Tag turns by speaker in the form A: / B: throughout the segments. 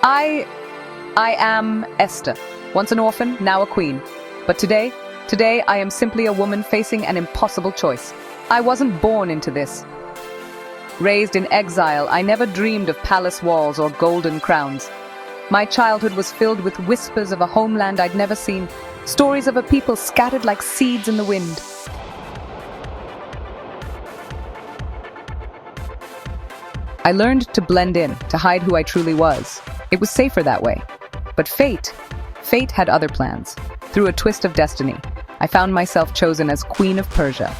A: I am Esther, once an orphan, now a queen. But today I am simply a woman facing an impossible choice. I wasn't born into this. Raised in exile, I never dreamed of palace walls or golden crowns. My childhood was filled with whispers of a homeland I'd never seen, stories of a people scattered like seeds in the wind. I learned to blend in, to hide who I truly was. It was safer that way. But fate had other plans. Through a twist of destiny, I found myself chosen as Queen of Persia.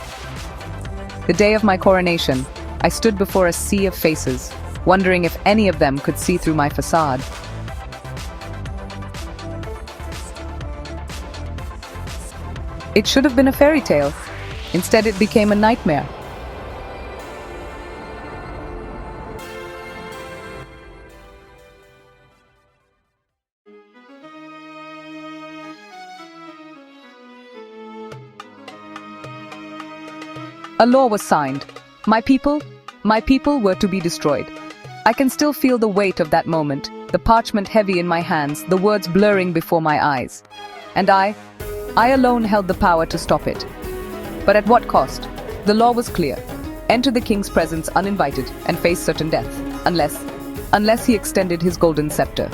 A: The day of my coronation, I stood before a sea of faces, wondering if any of them could see through my facade. It should have been a fairy tale. Instead, it became a nightmare. A law was signed. My people were to be destroyed. I can still feel the weight of that moment, the parchment heavy in my hands, the words blurring before my eyes. And I alone held the power to stop it. But at what cost? The law was clear. Enter the king's presence uninvited and face certain death, unless he extended his golden scepter.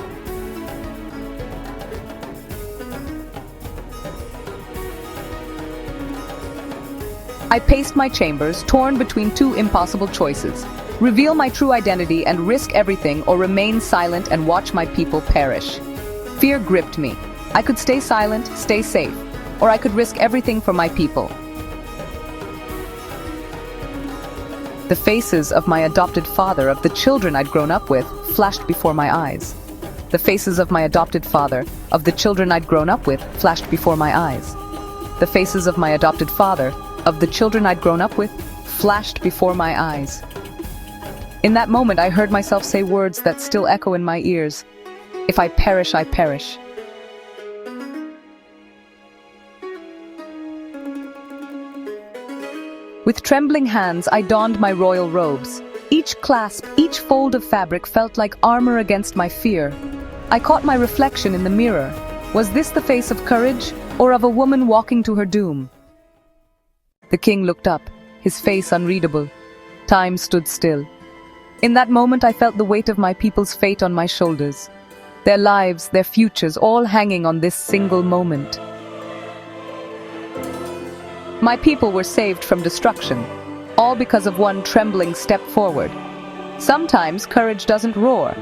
A: I paced my chambers, torn between two impossible choices. Reveal my true identity and risk everything, or remain silent and watch my people perish. Fear gripped me. I could stay silent, stay safe, or I could risk everything for my people. The faces of my adopted father, of the children I'd grown up with, flashed before my eyes. The faces of my adopted father, of the children I'd grown up with, flashed before my eyes. The faces of my adopted father, of the children I'd grown up with, flashed before my eyes. In that moment, I heard myself say words that still echo in my ears. If I perish, I perish. With trembling hands, I donned my royal robes. Each clasp, each fold of fabric felt like armor against my fear. I caught my reflection in the mirror. Was this the face of courage, or of a woman walking to her doom? The king looked up, his face unreadable. Time stood still. In that moment, I felt the weight of my people's fate on my shoulders. Their lives, their futures, all hanging on this single moment. My people were saved from destruction, all because of one trembling step forward. Sometimes courage doesn't roar.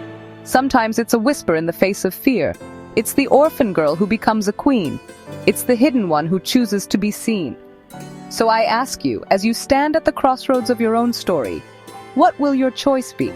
A: Sometimes it's a whisper in the face of fear. It's the orphan girl who becomes a queen. It's the hidden one who chooses to be seen. So I ask you, as you stand at the crossroads of your own story, what will your choice be?